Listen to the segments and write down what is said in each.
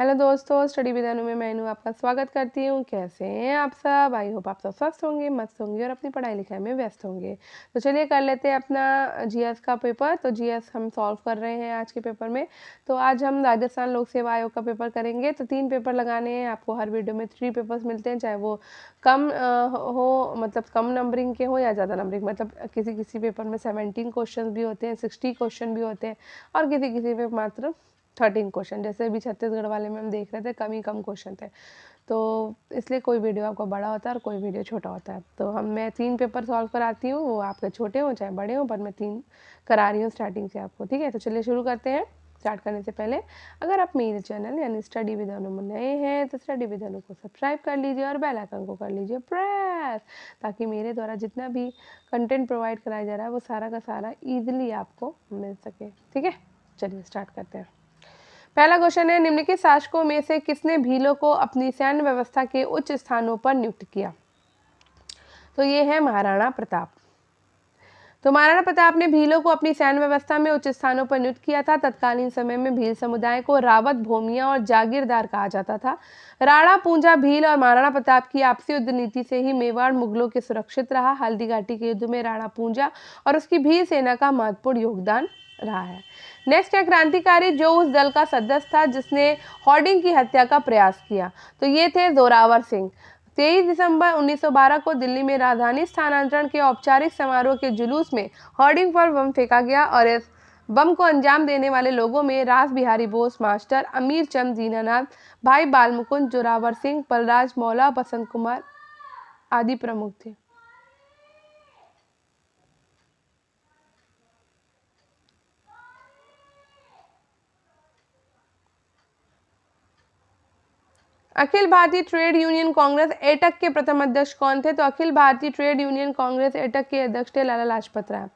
Hello दोस्तों, study with अनु में मैं अनु आपका स्वागत करती हूँ। कैसे हैं आप सब? आई होप आप सब स्वस्थ होंगे, मस्त होंगे और अपनी पढ़ाई लिखाई में व्यस्त होंगे। तो चलिए कर लेते हैं अपना जीएस का पेपर। तो जीएस हम सॉल्व कर रहे हैं आज के पेपर में। तो आज हम राजस्थान लोक सेवा आयोग का पेपर करेंगे। तो 3 पेपर लगाने हैं आपको। हर वीडियो में 3 पेपर्स मिलते हैं, चाहे वो कम हो, मतलब कम नंबरिंग के हो या ज़्यादा नंबरिंग। मतलब किसी किसी पेपर में 17 क्वेश्चन भी होते हैं, 60 क्वेश्चन भी होते हैं और किसी किसी पे मात्र 13 क्वेश्चन। जैसे अभी छत्तीसगढ़ वाले में हम देख रहे थे, कम क्वेश्चन थे, तो इसलिए कोई वीडियो आपको बड़ा होता है और कोई वीडियो छोटा होता है। तो मैं 3 पेपर सॉल्व कराती हूँ, वो आपके छोटे हों चाहे बड़े हों, पर मैं 3 करा रही हूँ स्टार्टिंग से आपको। ठीक है, तो चलिए शुरू करते हैं। स्टार्ट करने से पहले अगर आप मेरे चैनल यानी स्टडी विद अनु में नए हैं तो स्टडी विद अनु को सब्सक्राइब कर लीजिए और बेल आइकन को कर लीजिए प्रेस, ताकि मेरे द्वारा जितना भी कंटेंट प्रोवाइड कराया जा रहा है वो सारा का सारा ईजिली आपको मिल सके। ठीक है, चलिए स्टार्ट करते हैं। पहला क्वेश्चन है, निम्नलिखित शासकों में से किसने भीलों को अपनी सैन्य व्यवस्था के उच्च स्थानों पर नियुक्त किया? तो ये है महाराणा प्रताप। तो महाराणा प्रताप ने भीलों को अपनी सैन्य व्यवस्था में उच्च स्थानों पर नियुक्त किया था। तत्कालीन समय में भील समुदाय को रावत, भोमिया और जागीरदार कहा जाता था। राणा, पूंजा, भील और महाराणा प्रताप की आपसी युद्ध नीति से ही मेवाड़ मुगलों के सुरक्षित रहा। हल्दी घाटी के युद्ध में राणा पूंजा और उसकी भील सेना का महत्वपूर्ण योगदान रहा है। नेक्स्ट है, क्रांतिकारी जो उस दल का सदस्य था जिसने हॉर्डिंग की हत्या का प्रयास किया? तो ये थे जोरावर सिंह। 23 दिसंबर 1912 को दिल्ली में राजधानी स्थानांतरण के औपचारिक समारोह के जुलूस में हॉर्डिंग पर बम फेंका गया और इस बम को अंजाम देने वाले लोगों में रास बिहारी बोस, मास्टर अमीर चंद दीनानाथ, भाई बालमुकुंद, जोरावर सिंह, बलराज मौला, बसंत कुमार आदि प्रमुख थे। अखिल भारतीय ट्रेड यूनियन कांग्रेस एटक के प्रथम अध्यक्ष कौन थे? तो अखिल भारतीय ट्रेड यूनियन कांग्रेस एटक के अध्यक्ष थे लाला लाजपत राय।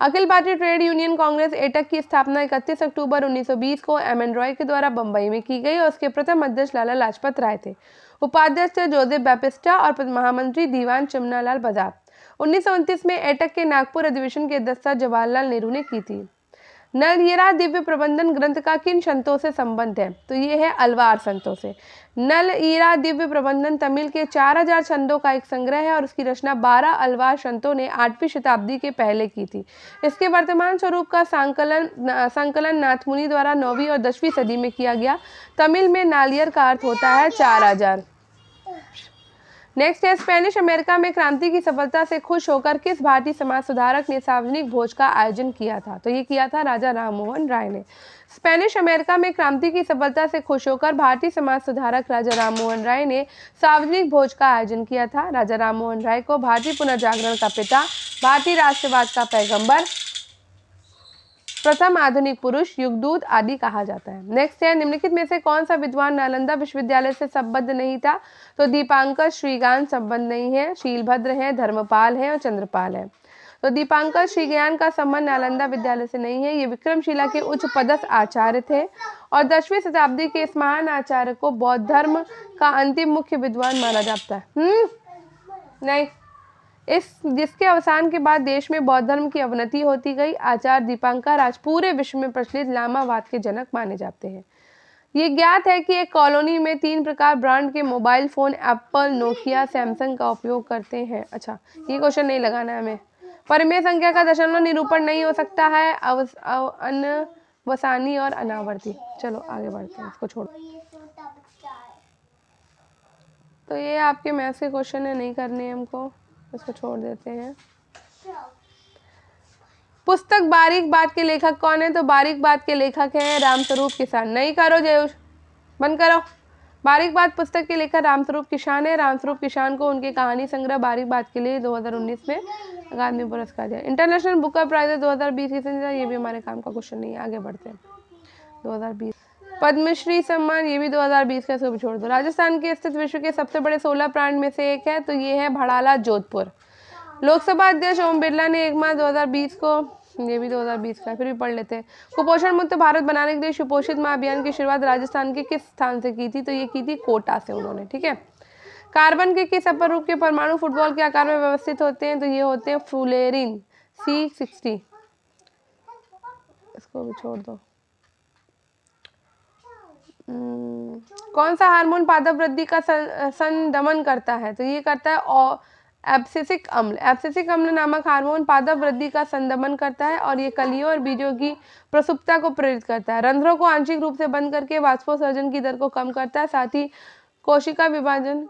अखिल भारतीय ट्रेड यूनियन कांग्रेस एटक की स्थापना 31 अक्टूबर 1920 को एम.एन. रॉय के द्वारा बंबई में की गई और उसके प्रथम अध्यक्ष लाला लाजपत राय थे। उपाध्यक्ष थे जोसेफ बैप्टिस्टा और महामंत्री दीवान चमनालाल बजाज। 1929 में एटक के नागपुर अधिवेशन की अध्यक्षता जवाहरलाल नेहरू ने की थी। नल ईरा दिव्य प्रबंधन ग्रंथ का किन संतों से संबंध है? तो ये है अलवार संतों से। नल ईरा दिव्य प्रबंधन तमिल के 4000 छंदों का एक संग्रह है और उसकी रचना 12 अलवार संतों ने 8वीं शताब्दी के पहले की थी। इसके वर्तमान स्वरूप का संकलन नाथमुनि द्वारा 9वीं और 10वीं सदी में किया गया। तमिल में नालियर का अर्थ होता है 4000। नेक्स्ट है, स्पेनिश अमेरिका में क्रांति की सफलता से खुश होकर किस भारतीय समाज सुधारक ने सार्वजनिक भोज का आयोजन किया था? तो ये किया था राजा राममोहन राय ने। स्पेनिश अमेरिका में क्रांति की सफलता से खुश होकर भारतीय समाज सुधारक राजा राममोहन राय ने सार्वजनिक भोज का आयोजन किया था। राजा राममोहन राय को भारतीय पुनर्जागरण का पिता, भारतीय राष्ट्रवाद का पैगंबर, प्रथम आधुनिक पुरुष, युगदूत आदि कहा जाता है। नेक्स्ट है, निम्नलिखित में से कौन सा विद्वान नालंदा विश्वविद्यालय से संबद्ध नहीं था? तो दीपांकर श्रीज्ञान संबंध नहीं है, शीलभद्र है, धर्मपाल है और चंद्रपाल है। तो दीपांकर श्रीज्ञान का संबंध नालंदा विद्यालय से नहीं है। ये विक्रमशिला के उच्च पदस्थ आचार्य थे और 10वीं शताब्दी के इस महान आचार्य को बौद्ध धर्म का अंतिम मुख्य विद्वान माना जाता है। नहीं, जिसके अवसान के बाद देश में बौद्ध धर्म की अवनति होती गई। आचार्य दीपांकर आज पूरे विश्व में प्रचलित लामावाद के जनक माने जाते हैं। ये ज्ञात है कि एक कॉलोनी में 3 प्रकार ब्रांड के mobile phone Apple, Nokia, Samsung का उपयोग करते हैं। अच्छा, ये क्वेश्चन नहीं लगाना है हमें। परिमेय संख्या का दशमलव निरूपण नहीं हो सकता है, अनवसानी और अनावर्ती। चलो आगे बढ़ते हैं, इसको छोड़ो। तो ये आपके मैथ्स के क्वेश्चन है, नहीं करने हमको, इसको छोड़ देते हैं। पुस्तक बारीक बात के लेखक कौन है? तो बारीक बात के लेखक हैं रामस्वरूप किसान। नहीं करो जयूष, बंद करो। बारीक बात पुस्तक के लेखक रामस्वरूप किसान है। रामस्वरूप किसान को उनके कहानी संग्रह बारीक बात के लिए 2019 में अकादमी पुरस्कार दिया। इंटरनेशनल बुकर प्राइज 2020 ये भी हमारे काम का क्वेश्चन नहीं है, आगे बढ़ते हैं। 2020 पद्मश्री सम्मान, ये भी 2020 का, इसको भी छोड़ दो। राजस्थान के स्थित विश्व के सबसे बड़े 16 प्लांट में से एक है, तो ये है भड़ाला, जोधपुर। लोकसभा अध्यक्ष ओम बिरला ने 1 मार्च 2020 को, ये भी 2020 का, फिर भी पढ़ लेते हैं। कुपोषण मुक्त भारत बनाने के लिए सुपोषित माँ अभियान की शुरुआत राजस्थान के किस स्थान से की थी? तो ये की थी कोटा से उन्होंने। ठीक है। कार्बन के किस अपरूप के परमाणु फुटबॉल के आकार में व्यवस्थित होते हैं? तो ये होते हैं फ्लोरीन C60। इसको भी छोड़ दो। कौन सा हार्मोन पादप वृद्धि का संदमन करता है? तो ये करता है एब्सिसिक अम्ल। एब्सिसिक अम्ल नामक हार्मोन पादप वृद्धि का संदमन करता है और ये कलियों और बीजों की प्रसुप्ता को प्रेरित करता है। रंध्रों को आंशिक रूप से बंद करके वाष्पोत्सर्जन की दर को कम करता है। साथ ही कोशिका विभाजन।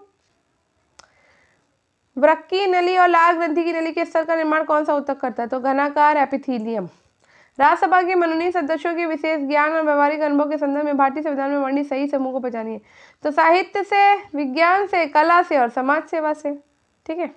वृक्क की नली और लाल ग्रंथि की नली के स्तर का निर्माण कौन सा ऊतक करता है? तो घनाकार एपिथीलियम। राज्यसभा के मनोनीत सदस्यों के विशेष ज्ञान और व्यवहारिक अनुभव के संदर्भ में भारतीय संविधान में वर्णित सही समूह को पहचानिए। तो साहित्य से, विज्ञान से, कला से और समाज सेवा से। ठीक है।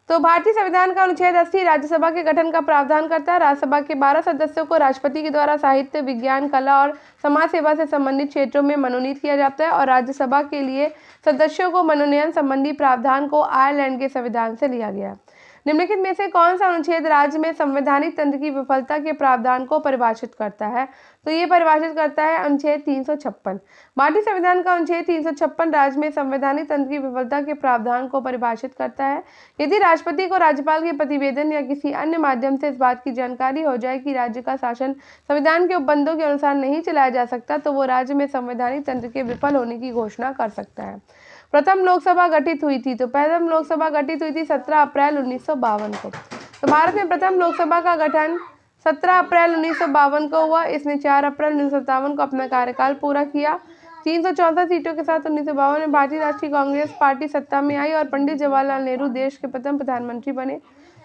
तो भारतीय संविधान का अनुच्छेद 80 राज्यसभा के गठन का प्रावधान करता है। राज्यसभा के 12 सदस्यों को राष्ट्रपति के द्वारा साहित्य, विज्ञान, कला और समाज सेवा से संबंधित क्षेत्रों में मनोनीत किया जाता है और राज्यसभा के लिए सदस्यों को मनोनयन संबंधी प्रावधान को आयरलैंड के संविधान से लिया गया। निम्नलिखित में से कौन सा अनुच्छेद राज्य में संवैधानिक तंत्र की विफलता के प्रावधान को परिभाषित करता है? तो ये परिभाषित करता है अनुच्छेद 356। भारतीय संविधान का अनुच्छेद 356 राज्य में संवैधानिक तंत्र की विफलता के प्रावधान को परिभाषित करता है। यदि राष्ट्रपति को राज्यपाल के प्रतिवेदन या किसी अन्य माध्यम से इस बात की जानकारी हो जाए कि राज्य का शासन संविधान के उपबंधों के अनुसार नहीं चलाया जा सकता, तो वो राज्य में संवैधानिक तंत्र के विफल होने की घोषणा कर सकता है। प्रथम लोकसभा गठित हुई थी। तो प्रथम लोकसभा गठित हुई थी 17 अप्रैल 1952 को। तो भारत में प्रथम लोकसभा का गठन 17 अप्रैल 1952 को हुआ। इसने 4 अप्रैल 1957 को अपना कार्यकाल पूरा किया। 364 सीटों के साथ 1952 में भारतीय राष्ट्रीय कांग्रेस पार्टी सत्ता में आई और पंडित जवाहरलाल नेहरू देश के प्रथम प्रधानमंत्री बने।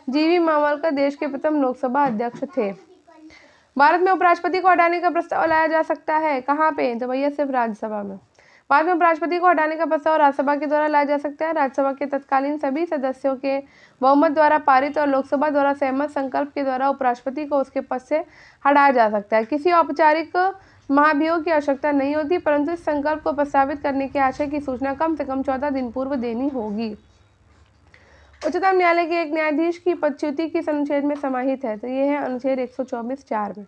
जीवी मावलकर देश के प्रथम लोकसभा अध्यक्ष थे। भारत में उपराष्ट्रपति को हटाने का प्रस्ताव लाया जा सकता है। कहाँ पे? तो भैया सिर्फ राज्यसभा में। बाद में उपराष्ट्रपति को हटाने का प्रस्ताव राज्यसभा के द्वारा लाया जा सकता है। राज्यसभा के तत्कालीन सभी सदस्यों के बहुमत द्वारा पारित और लोकसभा द्वारा सहमत संकल्प के द्वारा उपराष्ट्रपति को उसके पद से हटाया जा सकता है। किसी औपचारिक महाभियोग की आवश्यकता नहीं होती, परंतु इस संकल्प को प्रस्तावित करने के आशय की सूचना कम से कम 14 दिन पूर्व देनी होगी। उच्चतम न्यायालय के एक न्यायाधीश की पदच्युति किस अनुच्छेद में समाहित है? तो ये है अनुच्छेद 124(4) में।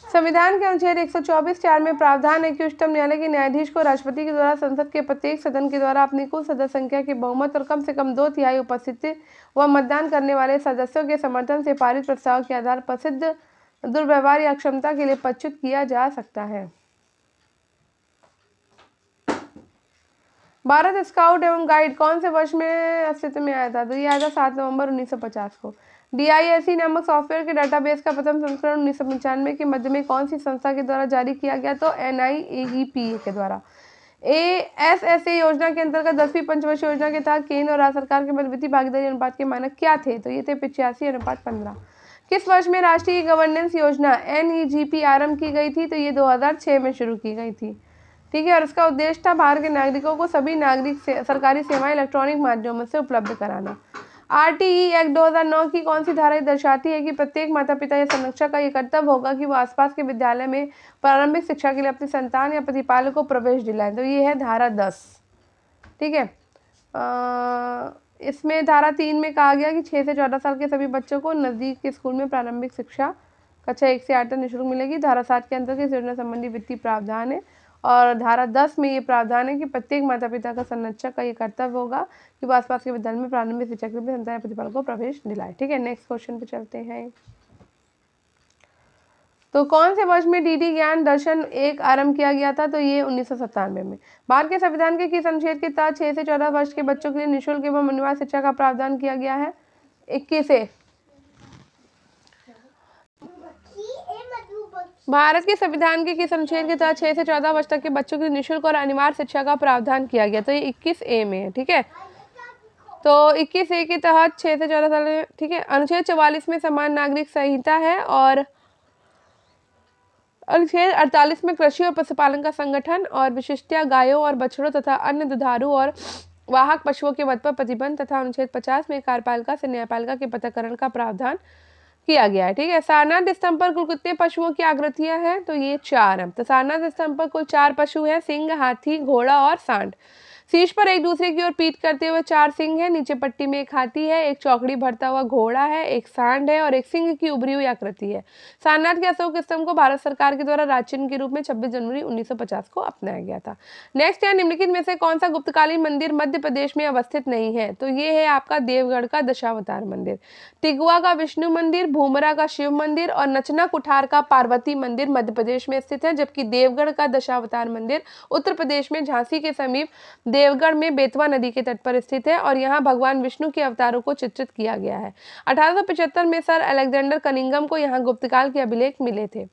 संविधान के अनुच्छेद 124(4) में प्रावधान है कि उच्चतम न्यायालय के न्यायाधीश को राष्ट्रपति के द्वारा संसद के प्रत्येक सदन के द्वारा अपनी कुल सदस्य संख्या के बहुमत और कम से कम 2/3 उपस्थिति व मतदान करने वाले सदस्यों के समर्थन से पारित प्रस्ताव के आधार पर सिद्ध दुर्व्यवहार या अक्षमता के लिए पदच्युत किया जा सकता है। भारत स्काउट एवं गाइड कौन से वर्ष में अस्तित्व में आया था? तो ये आया था 7 नवंबर 1950 को। DISC नामक सॉफ्टवेयर के डाटाबेस का प्रथम संस्करण 1995 के मध्य में कौन सी संस्था के द्वारा जारी किया गया? तो NIAEP के द्वारा। ASSA योजना के अंतर्गत 10वीं पंचवर्षीय योजना के तहत केंद्र और राज्य सरकार के मध्यवर्ती भागीदारी अनुपात के मानक क्या थे? तो ये थे 85:15। किस वर्ष में राष्ट्रीय गवर्नेंस योजना NEGP आरंभ की गई थी? तो ये 2006 में शुरू की गई थी। ठीक है। और इसका उद्देश्य था भारत के नागरिकों को सभी सरकारी सेवाएं इलेक्ट्रॉनिक माध्यमों से उपलब्ध कराना। RTE एक्ट 2009 की कौन सी धारा दर्शाती है कि प्रत्येक माता पिता या संरक्षक का ये कर्तव्य होगा कि वो आसपास के विद्यालय में प्रारंभिक शिक्षा के लिए अपनी संतान या प्रतिपालक को प्रवेश दिलाएं? तो ये है धारा 10। ठीक है। इसमें धारा 3 में कहा गया कि 6 से 14 साल के सभी बच्चों को नज़दीक के स्कूल में प्रारंभिक शिक्षा कक्षा 1 से 8 तक निःशुल्क मिलेगी। धारा 7 के अंतर्गत इस योजना संबंधी वित्तीय प्रावधान है और धारा 10 में ये प्रावधान है कि प्रत्येक माता पिता का संरक्षक का ये कर्तव्य होगा कि वो आसपास के विद्यालय में प्रारंभिक शिक्षा के लिए संतान या प्रतिपालक को प्रवेश दिलाए। ठीक है। नेक्स्ट क्वेश्चन पे चलते हैं। तो कौन से वर्ष में DD ज्ञान दर्शन 1 आरंभ किया गया था? तो ये 1997 में। भारत के संविधान के किस अनुच्छेद के तहत 6 से 14 वर्ष के बच्चों के लिए निःशुल्क एवं अनिवार्य शिक्षा का प्रावधान किया गया है? 21 भारत के संविधान के किस अनुच्छेद के तहत 6 से 14 वर्ष तक के बच्चों के लिए निःशुल्क और अनिवार्य शिक्षा का प्रावधान किया गया? तो ये 21A में है। ठीक है। तो 21A के तहत 6 से 14 साल में। ठीक है। अनुच्छेद 44 में समान नागरिक संहिता है और अनुच्छेद 48 में कृषि और पशुपालन का संगठन और विशिष्टया गायों और बछड़ों तथा अन्य दुधारू और वाहक पशुओं के वध पर प्रतिबंध तथा अनुच्छेद 50 में कार्यपालिका से न्यायपालिका के पृथक्करण का प्रावधान किया गया है। ठीक है। सारनाथ स्तंभ पर कुल कितने पशुओं की आकृतियां हैं? तो ये 4 हैं। तो सारनाथ स्तंभ पर कुल 4 पशु हैं, सिंह, हाथी, घोड़ा और सांड। शीर्ष पर एक दूसरे की ओर पीठ करते हुए 4 सिंह है, नीचे पट्टी में एक हाथी है, एक चौकड़ी भरता हुआ घोड़ा है, एक सांड है और एक सिंह की उभरी हुई आकृति है। सारनाथ के अशोक स्तंभ को भारत सरकार के द्वारा राज्य चिन्ह के रूप में 26 जनवरी 1950 को अपनाया गया था। नेक्स्ट है, निम्नलिखित में से कौन सा गुप्तकालीन मंदिर मध्य प्रदेश में अवस्थित नहीं है? तो ये है आपका देवगढ़ का दशावतार मंदिर, तिगवा का विष्णु मंदिर, भूमरा का शिव मंदिर और नचना कुठार का पार्वती मंदिर मध्य प्रदेश में स्थित है, जबकि देवगढ़ का दशावतार मंदिर उत्तर प्रदेश में झांसी के समीप देवगढ़ में बेतवा नदी के तट पर स्थित है और यहाँ भगवान विष्णु के अवतारों को चित्रित किया गया है। 1875 में सर अलेक्जेंडर कनिंघम को यहाँ गुप्तकाल के अभिलेख मिले थे।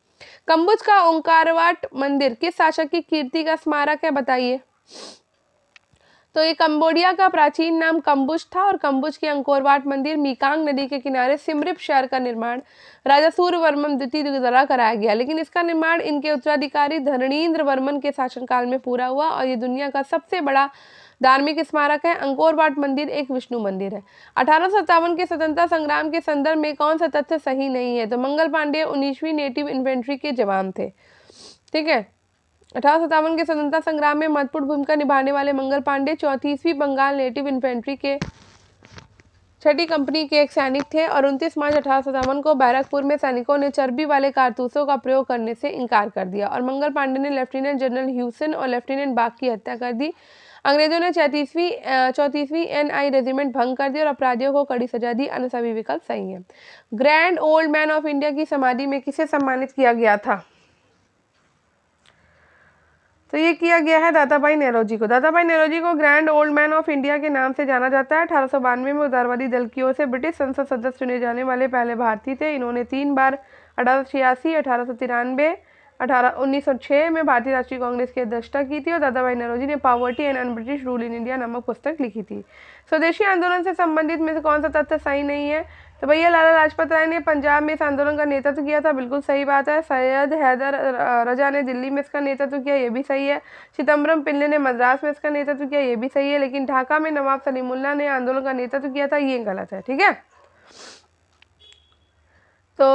कंबुज का ओंकारवाट मंदिर किस शासक की कीर्ति का स्मारक है? बताइए। तो ये कंबोडिया का प्राचीन नाम कंबुज था और कंबुज के अंकोरवाट मंदिर मीकांग नदी के किनारे सिमरिप शहर का निर्माण राजा सूर्यवर्मन द्वितीय द्वारा कराया गया, लेकिन इसका निर्माण इनके उत्तराधिकारी धरणीन्द्र वर्मन के शासनकाल में पूरा हुआ और ये दुनिया का सबसे बड़ा धार्मिक स्मारक है। अंकोरवाट मंदिर एक विष्णु मंदिर है। 1857 के स्वतंत्रता संग्राम के संदर्भ में कौन सा तथ्य सही नहीं है? तो मंगल पांडे 19वीं नेटिव इन्फेंट्री के जवान थे। ठीक है, 1857 के स्वतंत्रता संग्राम में महत्वपूर्ण भूमिका निभाने वाले मंगल पांडे 34वीं बंगाल नेटिव इन्फेंट्री के 6ठी कंपनी के एक सैनिक थे और 29 मार्च 1857 को बैरकपुर में सैनिकों ने चर्बी वाले कारतूसों का प्रयोग करने से इनकार कर दिया और मंगल पांडे ने लेफ्टिनेंट जनरल ह्यूसन और लेफ्टिनेंट बाग की हत्या कर दी। अंग्रेजों ने 34वीं NI रेजिमेंट भंग कर दी और अपराधियों को कड़ी सजा दी। अन्य सभी विकल्प सही है। Grand old man of India की समाधि में किसे सम्मानित किया गया था? तो ये किया गया है दादाभाई नौरोजी को। दादाभाई नौरोजी को grand old man of India के नाम से जाना जाता है। 1892 में उदारवादी दल की ओर से ब्रिटिश संसद सदस्य चुने जाने वाले पहले भारतीय थे। इन्होंने 3 बार 1886, 1893, 1906 में भारतीय राष्ट्रीय कांग्रेस की अध्यक्षता की थी और दादाभाई नौरोजी ने poverty and un British rule in India नामक पुस्तक लिखी थी। स्वदेशी आंदोलन से संबंधित में से कौन सा तथ्य सही नहीं है? तो भैया लाला लाजपत राय ने पंजाब में इस आंदोलन का नेतृत्व किया था, बिल्कुल सही बात है। सैयद हैदर रजा ने दिल्ली में इसका नेतृत्व किया, ये भी सही है। चिदम्बरम पिल्ले ने मद्रास में इसका नेतृत्व किया, ये भी सही है। लेकिन ढाका में नवाब सलीमुल्लाह ने आंदोलन का नेतृत्व किया था, ये गलत है। ठीक है, तो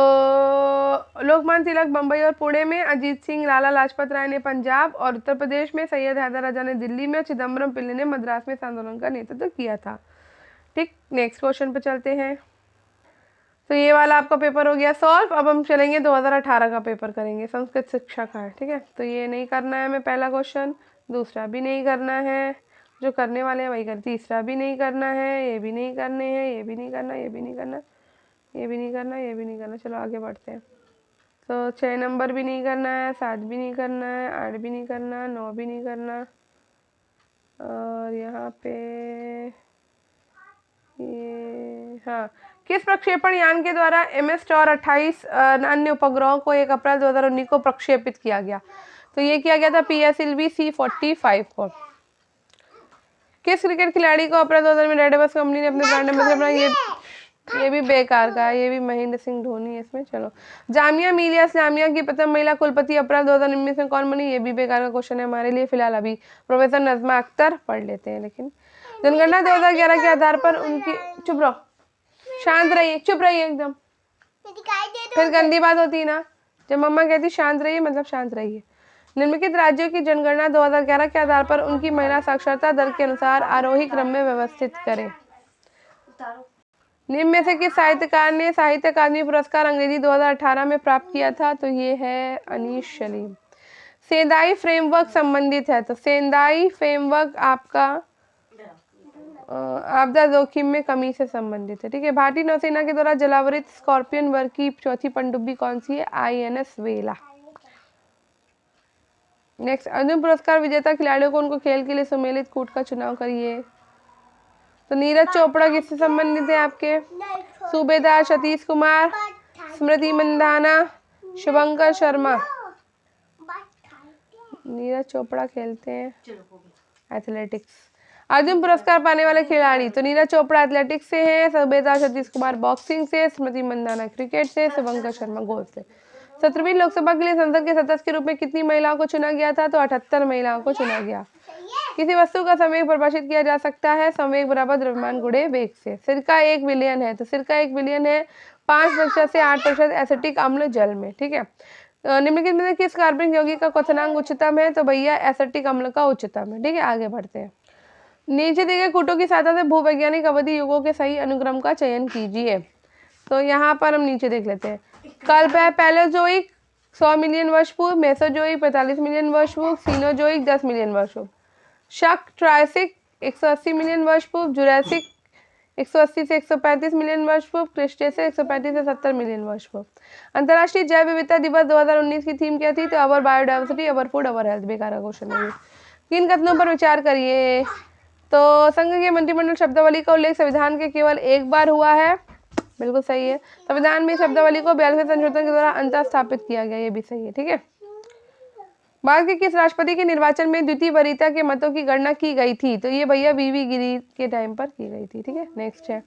लोकमान्य तिलक बम्बई और पुणे में, अजीत सिंह लाला लाजपत राय ने पंजाब और उत्तर प्रदेश में, सैयद हैदर रजा ने दिल्ली में, चिदम्बरम पिल्ले ने मद्रास में इस आंदोलन का नेतृत्व किया था। ठीक, नेक्स्ट क्वेश्चन पे चलते हैं। तो ये वाला आपका पेपर हो गया सॉल्व। अब हम चलेंगे 2018 का पेपर करेंगे, संस्कृत शिक्षा का है। ठीक है, तो ये नहीं करना है हमें पहला क्वेश्चन, दूसरा भी नहीं करना है, जो करने वाले हैं वही कर, तीसरा भी नहीं करना है, ये भी नहीं करने हैं, ये भी नहीं करना, ये भी नहीं करना, ये भी नहीं करना, ये भी नहीं करना। चलो आगे बढ़ते हैं। तो 6 नंबर भी नहीं करना है, 7 भी नहीं करना है, 8 भी नहीं करना, 9 भी नहीं करना, और यहाँ पे ये, हाँ, किस प्रक्षेपण यान के द्वारा MS-28 अन्य उपग्रहों को 1 अप्रैल 2019 को प्रक्षेपित किया गया? तो ये किया गया था PSLV C-45 को। किस क्रिकेट खिलाड़ी को अप्रैल 2000 में रेड बस कंपनी ने अपने ब्रांड एम्बेसडर बनाया? ये भी बेकार का है, ये भी महेंद्र सिंह धोनी है इसमें। चलो, जामिया मिलिया इस्लामिया की प्रथम महिला कुलपति अप्रैल 2019 में कौन बनी? ये भी बेकार का क्वेश्चन है हमारे लिए फिलहाल। अभी प्रोफेसर नजमा अख्तर पढ़ लेते हैं। लेकिन जनगणना 2011 के आधार पर उनकी, चुप रहो, शांत रहिए, चुप रहिए एकदम, फिर गंदी बात होती है ना। जब मम्मा कहती शांत रहिए मतलब शांत रहिए। निम्नलिखित राज्यों की जनगणना 2011 के आधार पर उनकी महिला साक्षरता दर के अनुसार आरोही क्रम में व्यवस्थित करें। निम्न में से किस साहित्यकार ने साहित्य अकादमी पुरस्कार अंग्रेजी 2018 में प्राप्त किया था? तो ये है अनीश सलीम। सेंदाई फ्रेमवर्क संबंधित है, तो सेंदाई फ्रेमवर्क आपका आपदा जोखिम में कमी से संबंधित है। ठीक है, भारतीय नौसेना के द्वारा जलावरित स्कॉर्पियन वर्ग की 4थी पनडुब्बी कौन सी है? INS वेला। नेक्स्ट, अर्जुन पुरस्कार विजेता खिलाड़ियों को उनको खेल के लिए सुमेलित कूट का चुनाव करिए। तो नीरज चोपड़ा किससे संबंधित है आपके? सूबेदार सतीश कुमार, स्मृति मंदाना, शुभंकर शर्मा। नीरज चोपड़ा खेलते हैं एथलेटिक्स। अर्जुन पुरस्कार पाने वाले खिलाड़ी, तो नीरज चोपड़ा एथलेटिक्स से है, सूबेदार सतीश कुमार बॉक्सिंग से, स्मृति मंदाना क्रिकेट से, शुभंकर शर्मा गोल्फ से। 17वीं लोकसभा के लिए संसद के सदस्य के रूप में कितनी महिलाओं को चुना गया था? तो 78 महिलाओं को चुना गया। किसी वस्तु का संवेग परिभाषित किया जा सकता है संवेग बराबर द्रव्यमान गुणे वेग से। सिरका 1 विलियन है, तो सिरका 1 विलियन है 5% से 8% एसिटिक अम्ल जल में। ठीक है, निम्नलिखित में से किस कार्बनिक यौगिक का क्वथनांक उच्चतम है? तो भैया एसिटिक अम्ल का उच्चतम है। ठीक है, आगे बढ़ते हैं। नीचे दिए गए कूटों की सहायता से भूवैज्ञानिक अवधि युगों के सही अनुक्रम का चयन कीजिए। तो यहाँ पर हम नीचे देख लेते हैं। कल्प है पैलेजोइक 100 मिलियन वर्ष पूर्व, मेसोजोइक 45 मिलियन वर्ष पूर्व, सीनोजोइक 10 मिलियन वर्ष पूर्व, शक ट्रायसिक 180 मिलियन वर्ष पूर्व, जुरासिक 180 से 135 मिलियन वर्ष पूर्व, क्रिस्टेशियस 135 से 70 मिलियन वर्ष पूर्व। अंतर्राष्ट्रीय जैव विविधता दिवस 2019 की थीम क्या थी? तो our biodiversity, our food, our health. बेकार का क्वेश्चन है ये। किन कथनों पर विचार करिए? तो संघ के मंत्रिमंडल शब्दावली का उल्लेख संविधान के केवल एक बार हुआ है, बिल्कुल सही है। संविधान में शब्दावली को 42वें संशोधन के द्वारा अंतः स्थापित किया गया, ये भी सही है। ठीक है। भारत के किस राष्ट्रपति के निर्वाचन में द्वितीय वरीयता के मतों की गणना की गई थी? तो ये भैया वीवी गिरी के टाइम पर की गई थी। ठीक है। नेक्स्ट है,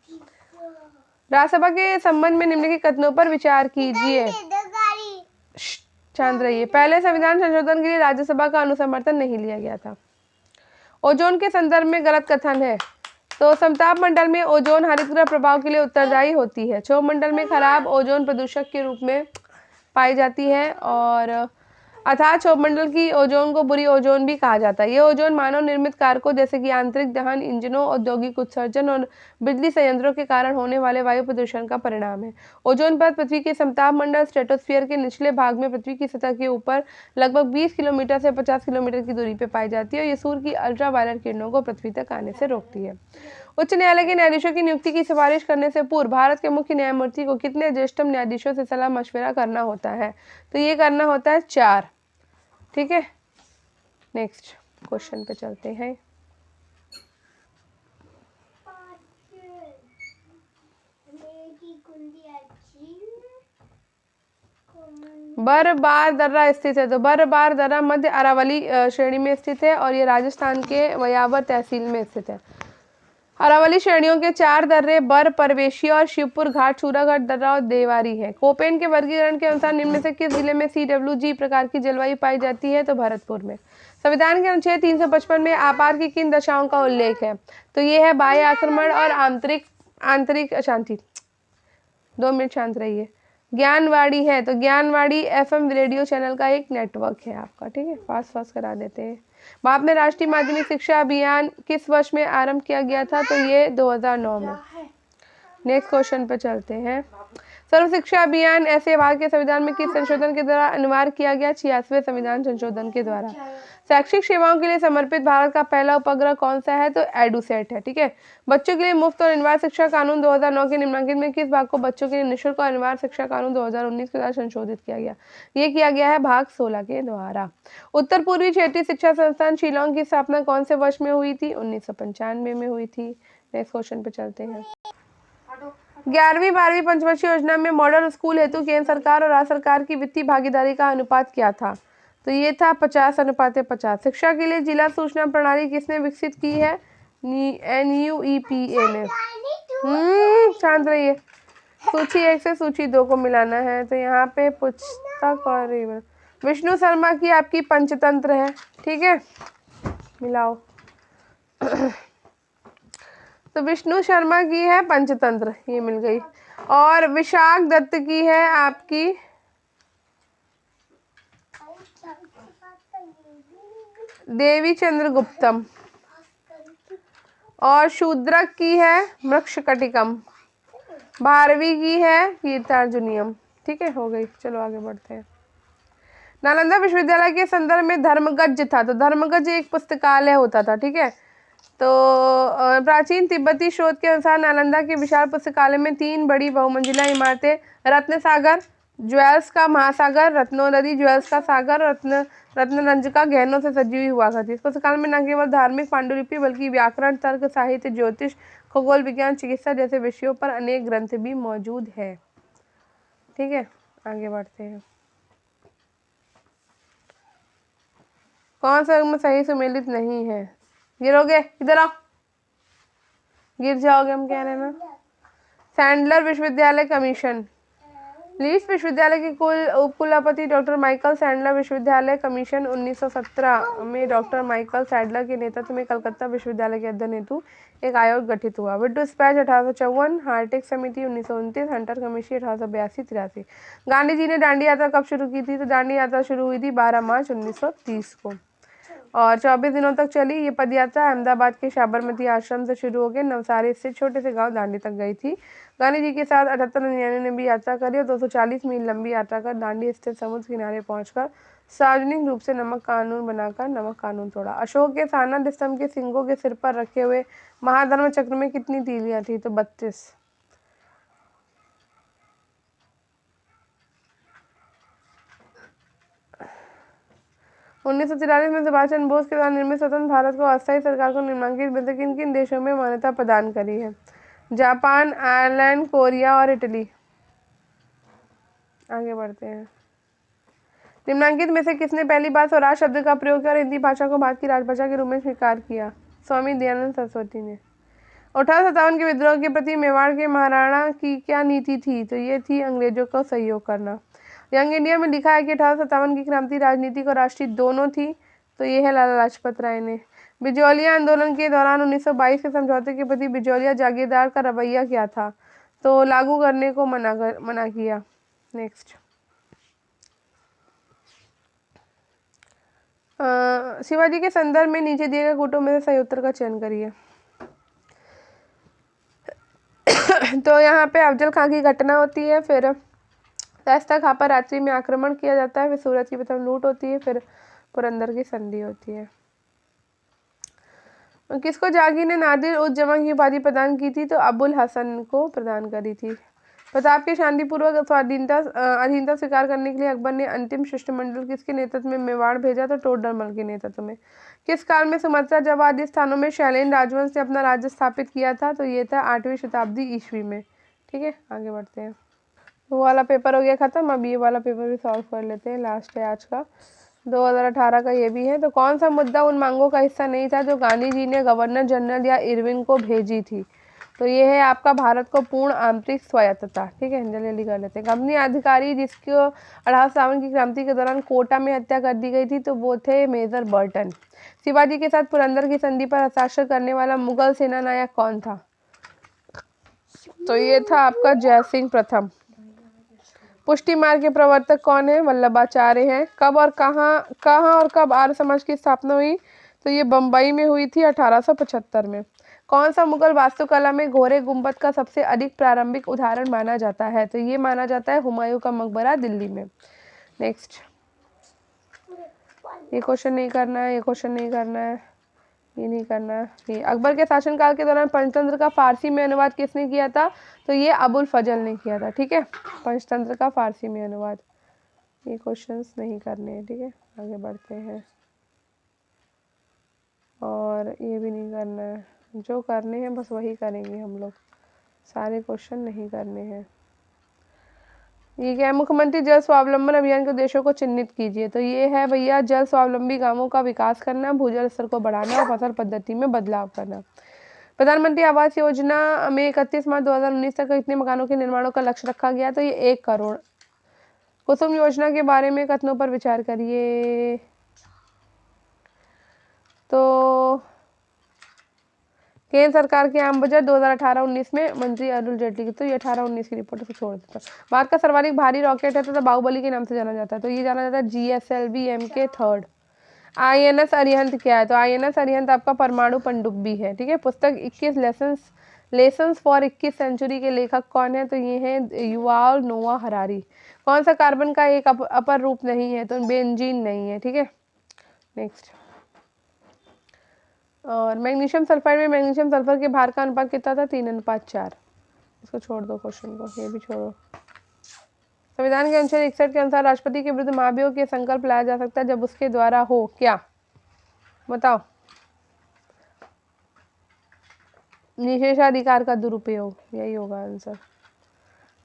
राज्यसभा के संबंध में निम्नलिखित कथनों पर विचार कीजिए। शांत रहिए। पहले संविधान संशोधन के लिए राज्यसभा का अनुसमर्थन नहीं लिया गया था। ओजोन के संदर्भ में गलत कथन है। तो समताप मंडल में ओजोन हरितगृह प्रभाव के लिए उत्तरदायी होती है। क्षोभ मंडल में खराब ओजोन प्रदूषक के रूप में पाई जाती है और अर्थात क्षोभ मंडल की ओजोन को बुरी ओजोन भी कहा जाता है। ये ओजोन मानव निर्मित कारकों जैसे कि आंतरिक दहन, इंजनों, औद्योगिक उत्सर्जन और बिजली संयंत्रों के कारण होने वाले वायु प्रदूषण का परिणाम है। ओजोन परत पृथ्वी के समताप मंडल स्ट्रेटोस्फीयर के निचले भाग में पृथ्वी की सतह के ऊपर लगभग 20 किलोमीटर से 50 किलोमीटर की दूरी पर पाई जाती है और ये सूर्य की अल्ट्रावायलेट किरणों को पृथ्वी तक आने से रोकती है। उच्च न्यायालय के न्यायाधीशों की नियुक्ति की सिफारिश करने से पूर्व भारत के मुख्य न्यायमूर्ति को कितने ज्येष्ठतम न्यायाधीशों से सलाह मशविरा करना होता है? तो ये करना होता है 4। ठीक है। नेक्स्ट क्वेश्चन पे चलते हैं। बरबार दर्रा स्थित है। तो बरबार दर्रा मध्य अरावली श्रेणी में स्थित है और ये राजस्थान के वयावर तहसील में स्थित है। अरावली श्रेणियों के 4 दर्रे बर, परवेशी और शिवपुर घाट, चूराघाट दर्रा और देवारी है। कोपेन के वर्गीकरण के अनुसार निम्न में से किस जिले में CWG प्रकार की जलवायु पाई जाती है? तो भरतपुर में। संविधान के अनुच्छेद 355 में आपार की किन दशाओं का उल्लेख है? तो ये है बाह्य आक्रमण और आंतरिक अशांति। 2 मिनट शांत रहिए। ज्ञानवाड़ी है। तो ज्ञानवाड़ी FM रेडियो चैनल का एक नेटवर्क है आपका। ठीक है। फास्ट करा देते हैं। भारत में राष्ट्रीय माध्यमिक शिक्षा अभियान किस वर्ष में आरंभ किया गया था? तो ये 2009 में। नेक्स्ट क्वेश्चन पे चलते हैं। सर्व शिक्षा अभियान ऐसे भारत के संविधान में किस संशोधन के द्वारा अनिवार्य किया गया? 86वें संविधान संशोधन के द्वारा। शैक्षिक सेवाओं के लिए समर्पित भारत का पहला उपग्रह कौन सा है? तो एडुसेट है। ठीक है। बच्चों के लिए मुफ्त और अनिवार्य शिक्षा कानून 2009 के निम्नलिखित में किस भाग को बच्चों के लिए निःशुल्क और अनिवार्य शिक्षा कानून 2019 के द्वारा संशोधित किया गया? ये किया गया है भाग 16 के द्वारा। उत्तर पूर्वी क्षेत्रीय शिक्षा संस्थान शिलोंग की स्थापना कौन से वर्ष में हुई थी? 1995 में हुई थी। नेक्स्ट क्वेश्चन पे चलते हैं। 11वीं 12वीं पंचवर्षीय योजना में मॉडल स्कूल हेतु केंद्र सरकार और राज्य सरकार की वित्तीय भागीदारी का अनुपात क्या था? तो ये था 50:50। शिक्षा के लिए जिला सूचना प्रणाली किसने विकसित की है? NUEPA ने। शांत रहिए। सूची 1 से सूची 2 को मिलाना है। तो यहाँ पे पुस्तक और विष्णु शर्मा की आपकी पंचतंत्र है। ठीक है। मिलाओ। तो विष्णु शर्मा की है पंचतंत्र, ये मिल गई। और विशाख दत्त की है आपकी देवी चंद्रगुप्तम और शूद्रक की है मृक्षकटिकम। भारवी की है कीर्तार्जुनियम। ठीक है। हो गई। चलो आगे बढ़ते हैं। नालंदा विश्वविद्यालय के संदर्भ में धर्मगज था। तो धर्मगज एक पुस्तकालय होता था। ठीक है। तो प्राचीन तिब्बती स्रोत के अनुसार नालंदा के विशाल पुस्तकालय में 3 बड़ी बहुमंजिला इमारतें रत्न सागर ज्वेल्स का महासागर, रत्नो नदी ज्वेल्स का सागर, रत्नरंज का गहनों से सजी हुई हुआ करती है। इस पुस्तकालय में न केवल धार्मिक पांडुलिपि बल्कि व्याकरण, तर्क, साहित्य, ज्योतिष, खगोल विज्ञान, चिकित्सा जैसे विषयों पर अनेक ग्रंथ भी मौजूद है। ठीक है। आगे बढ़ते हैं। कौन सा में सही सुमेलित नहीं है? गिरोगे, इधर आओ। गिर जाओगे, हम कह रहे हैं ना। सैंडलर विश्वविद्यालय कमीशन। लीड्स विश्वविद्यालय के उपकुलपति डॉक्टर माइकल सैंडलर विश्वविद्यालय कमीशन 1917 में डॉक्टर माइकल सैंडलर के नेतृत्व में कलकत्ता विश्वविद्यालय के अध्ययन हेतु एक आयोग गठित हुआ। विडो स्पैच 1854, हार्टेक समिति 1929, हंटर कमीशन 1882-83। गांधी जी ने दांडी यात्रा कब शुरू की थी? तो दांडी यात्रा शुरू हुई थी 12 मार्च 1930 को। और 24 दिनों तक चली ये पदयात्रा अहमदाबाद के साबरमती आश्रम से शुरू होकर नवसारी स्थित छोटे से गांव दांडी तक गई थी। गांधी जी के साथ 78 अन्यायियों ने भी यात्रा करी और 240 मील लंबी यात्रा कर दांडी स्थित समुद्र किनारे पहुंचकर सार्वजनिक रूप से नमक कानून बनाकर नमक कानून तोड़ा। अशोक के सारनाथ स्तंभ के सिंगों के सिर पर रखे हुए महाधर्म चक्र में कितनी तीलियां थी? तो 32। 1943 में सुभाष चंद्र बोस के द्वारा निर्मित स्वतंत्र भारत को अस्थायी सरकार को निम्नलिखित में से किन किन देशों में मान्यता प्रदान करी है? जापान, आयरलैंड, कोरिया और इटली। आगे बढ़ते हैं। निम्नलिखित में से किसने पहली बार स्वराज शब्द का प्रयोग किया और हिंदी भाषा को भारत की राजभाषा के रूप में स्वीकार किया? स्वामी दयानंद सरस्वती ने। 1857 के विद्रोह के प्रति मेवाड़ के महाराणा की क्या नीति थी? तो ये थी अंग्रेजों को सहयोग करना। यंग इंडिया में लिखा है कि 1857 की क्रांति राजनीतिक और राष्ट्रीय दोनों थी। तो ये है लाला लाजपत राय ने। बिजौलिया आंदोलन के दौरान 1922 के समझौते के प्रति बिजौलिया जागीरदार का रवैया क्या था? तो लागू करने को मना किया। नेक्स्ट, शिवाजी के संदर्भ में नीचे दिए गए कूटों में से सही उत्तर का चयन करिए। तो यहाँ पे अफजल खां की घटना होती है, फिर शाइस्ता खां पर रात्रि में आक्रमण किया जाता है, फिर सूरत की प्रथम लूट होती है, फिर पुरंदर की संधि होती है। किसको जागीर ने नादिर उज जमां की उपाधि प्रदान की थी? तो अबुल हसन को प्रदान करी थी। प्रताप के शांतिपूर्वक अधीनता स्वीकार करने के लिए अकबर ने अंतिम शिष्टमंडल किसके नेतृत्व में मेवाड़ भेजा? तो टोडरमल के नेतृत्व में। किस काल में सुमत्रा जब आदि स्थानों में शैलेन राजवंश ने अपना राज्य स्थापित किया था? तो ये था 8वीं शताब्दी ईस्वी में। ठीक है, आगे बढ़ते हैं। वो वाला पेपर हो गया खत्म, अब ये वाला पेपर भी सॉल्व कर लेते हैं, लास्ट है आज का। 2018 का ये भी है। तो कौन सा मुद्दा उन मांगों का हिस्सा नहीं था जो गांधी जी ने गवर्नर जनरल या इरविन को भेजी थी? तो ये है आपका भारत को पूर्ण आंतरिक स्वायत्तता। ठीक है, जल्दी जल्दी कर लेते हैं। कंपनी अधिकारी जिसको 1857 की क्रांति के दौरान कोटा में हत्या कर दी गई थी, तो वो थे मेजर बर्टन। शिवाजी के साथ पुरंदर की संधि पर हस्ताक्षर करने वाला मुगल सेना नायक कौन था? तो ये था आपका जयसिंह प्रथम। पुष्टि मार्ग के प्रवर्तक कौन है? वल्लभाचार्य हैं। कब और कहाँ और कब आर्य समाज की स्थापना हुई? तो ये बम्बई में हुई थी 1875 में। कौन सा मुगल वास्तुकला में घोरे गुंबद का सबसे अधिक प्रारंभिक उदाहरण माना जाता है? तो ये माना जाता है हुमायूं का मकबरा दिल्ली में। नेक्स्ट, ये क्वेश्चन नहीं करना है, ये क्वेश्चन नहीं करना है, ये नहीं करना है। ये अकबर के शासनकाल के दौरान पंचतंत्र का फारसी में अनुवाद किसने किया था? तो ये अबुल फजल ने किया था। ठीक है, पंचतंत्र का फारसी में अनुवाद। ये क्वेश्चंस नहीं करने हैं। ठीक है, आगे बढ़ते हैं। और ये भी नहीं करना है, जो करने हैं बस वही करेंगे हम लोग, सारे क्वेश्चन नहीं करने हैं। ये क्या है? मुख्यमंत्री जल स्वावलंबन अभियान के उद्देश्यों को चिन्हित कीजिए। तो ये है भैया, जल स्वावलंबी गांवों का विकास करना, भूजल स्तर को बढ़ाना और फसल पद्धति में बदलाव करना। प्रधानमंत्री आवास योजना में 31 मार्च 2019 तक कितने मकानों के निर्माणों का लक्ष्य रखा गया? तो ये 1 करोड़। कुसुम योजना के बारे में कथनों पर विचार करिए। तो केंद्र सरकार के आम बजट 2018-19 में मंत्री अरुण जेटली की, तो ये 18-19 की रिपोर्ट से छोड़ देता है। भारत का सर्वाधिक भारी रॉकेट है तो बाहुबली के नाम से जाना जाता है, तो ये जाना जाता है GSLV MK3। INS अरिहंत क्या है? तो INS अरिहंत आपका परमाणु पनडुब्बी है। ठीक है, पुस्तक 21 लेसन्स फॉर 21 सेंचुरी के लेखक कौन है? तो ये है युवाल नोआ हरारी। कौन सा कार्बन का एक अपर रूप नहीं है? तो बेंजीन नहीं है। ठीक है, नेक्स्ट। और मैग्नीशियम सल्फाइड में मैग्नीशियम सल्फर के भार का अनुपात कितना था? 3:4। इसको छोड़ दो, क्वेश्चन को, ये भी छोड़ो। संविधान के अनुच्छेद 61 के अनुसार राष्ट्रपति के विरुद्ध महाभियोग के संकल्प लाया जा सकता है जब उसके द्वारा हो क्या? बताओ। निषेधाधिकार का दुरुपयोग, यही होगा आंसर।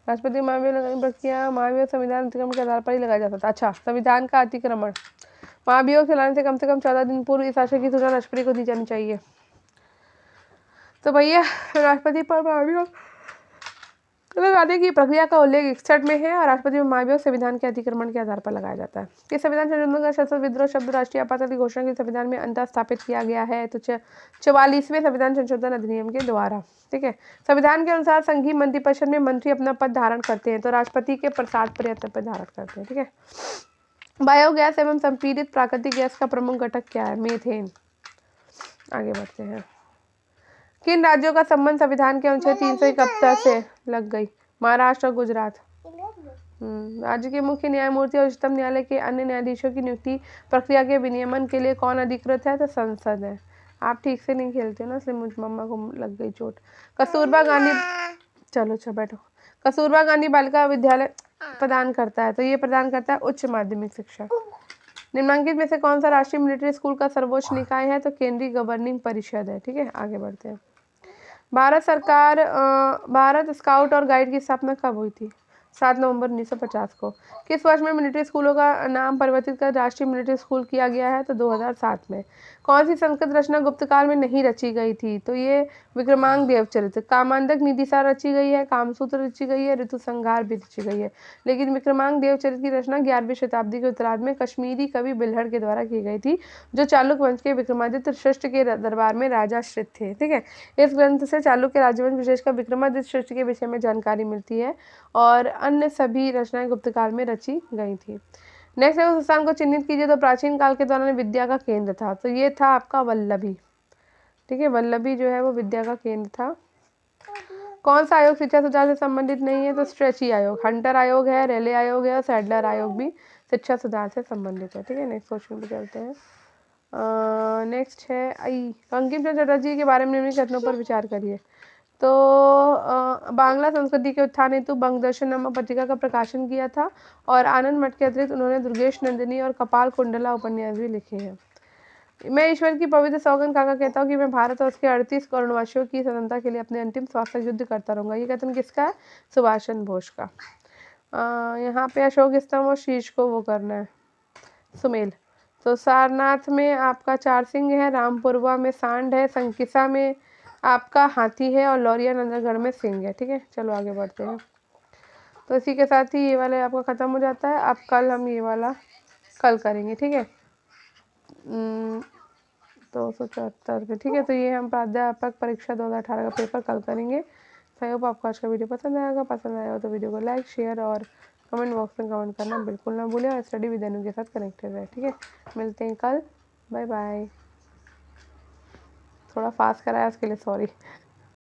राष्ट्रपति महाभियोग लगाने प्रक्रिया, महाभियोग संविधान अतिक्रमण के आधार पर ही लगाया जा सकता है। अच्छा, संविधान का अतिक्रमण, महाभियोग चलाने से कम 14 दिन पूर्व इस आशय की सूचना राष्ट्रपति को दी जानी चाहिए। तो भैया राष्ट्रपति पर महाभियोग लगाने की प्रक्रिया का उल्लेख 61 में है और राष्ट्रपति में महाभियोग संविधान के अतिक्रमण के आधार पर लगाया जाता है। किस संविधान संशोधन का सशस्त्र विद्रोह शब्द राष्ट्रीय आपातकाल की घोषणा के संविधान में अंतः स्थापित किया गया है? तो 44वें संविधान संशोधन अधिनियम के द्वारा। ठीक है, संविधान के अनुसार संघीय मंत्रिपरिषद में मंत्री अपना पद धारण करते हैं, तो राष्ट्रपति के प्रसाद प्रयत्न पर धारण करते हैं। ठीक है, बायोगैस एवं संपीड़ित प्राकृतिक गैस का प्रमुख घटक क्या है? मीथेन। आगे बढ़ते हैं। किन राज्यों का संबंध संविधान के अनुच्छेद 371 से लग गई? महाराष्ट्र और गुजरात। राज्य के मुख्य न्यायमूर्ति और उच्चतम न्यायालय के अन्य न्यायाधीशों की नियुक्ति प्रक्रिया के विनियमन के लिए कौन अधिकृत है? तो संसद है। आप ठीक से नहीं खेलते हो ना, इसलिए मुझ मम्मा को लग गई चोट। कस्तूरबा गांधी, चलो अच्छा बैठो। कस्तूरबा गांधी बालिका विद्यालय प्रदान करता है, तो ये प्रदान करता है उच्च माध्यमिक शिक्षा। निम्नलिखित में से कौन सा राष्ट्रीय मिलिट्री स्कूल का सर्वोच्च निकाय है? तो केंद्रीय गवर्निंग परिषद है। ठीक है, आगे बढ़ते हैं। भारत स्काउट और गाइड की स्थापना कब हुई थी? 7 नवंबर 1950 को। किस वर्ष में मिलिट्री स्कूलों का नाम परिवर्तित कर राष्ट्रीय मिलिट्री स्कूल किया गया है? तो 2007 में। कौन सी संस्कृत रचना गुप्त काल में नहीं रची गई थी? तो ये विक्रमांक देवचरित। कामांधक निधिसा रची गई है, कामसूत्र रची गई है, ऋतुसंहार भी रची गई है, लेकिन विक्रमांक देवचरित की रचना 11वीं शताब्दी के उत्तरार्ध में कश्मीरी कवि बिल्हड़ के द्वारा की गई थी, जो चालुक्य वंश के विक्रमादित्य श्रेष्ठ के दरबार में राजाश्रित थे। ठीक है, इस ग्रंथ से चालुक्य राजवंश विशेषकर विक्रमादित्य श्रेष्ठ के विषय में जानकारी मिलती है और अन्य सभी रचनाएं गुप्त काल में रची गई थी। नेक्स्ट है, उस स्थान को चिन्हित कीजिए तो प्राचीन काल के दौरान विद्या का केंद्र था। तो ये था आपका वल्लभी। ठीक है, वल्लभी जो है वो विद्या का केंद्र था। कौन सा आयोग शिक्षा सुधार से संबंधित नहीं है? तो स्ट्रेची आयोग। हंटर आयोग है, रेले आयोग है और सैडलर आयोग भी शिक्षा सुधार से संबंधित है। ठीक है, नेक्स्ट क्वेश्चन पे चलते हैं। नेक्स्ट है बंकिम चंद्र चटर्जी के बारे में निम्नलिखित कथनों पर विचार करिए। तो बांग्ला संस्कृति के उत्थान हेतु बंगदर्शन नामक पत्रिका का प्रकाशन किया था और आनंद मठ के अतिरिक्त उन्होंने दुर्गेश नंदिनी और कपाल कुंडला उपन्यास भी लिखे हैं। मैं ईश्वर की पवित्र सौगंध खाकर कहता हूँ कि मैं भारत और उसके 38 करोड़वासियों की स्वतंत्रता के लिए अपने अंतिम श्वास तक युद्ध करता रहूंगा। ये कथन किसका है? सुभाष चंद्र बोस का। यहाँ पे अशोक स्तंभ और शीश को वो करना है, सुमेल। तो सारनाथ में आपका 4 सिंह है, रामपुरवा में सांड है, संकिसा में आपका हाथी है और लौरिया नंदनगढ़ में सिंह है। ठीक है, चलो आगे बढ़ते हैं। तो इसी के साथ ही ये वाला आपका ख़त्म हो जाता है। अब कल हम ये वाला कल करेंगे। ठीक है, 274 पे। ठीक है, तो ये हम प्राध्यापक परीक्षा 2018 का पेपर कल करेंगे। आई होप आपको आज का वीडियो पसंद आएगा। पसंद आया हो तो वीडियो को लाइक, शेयर और कमेंट बॉक्स में कमेंट करना बिल्कुल ना भूलें और स्टडी विद अनु के साथ कनेक्टेड रहे। ठीक है, मिलते हैं कल। Bye bye. थोड़ा फास्ट कराया उसके लिए सॉरी।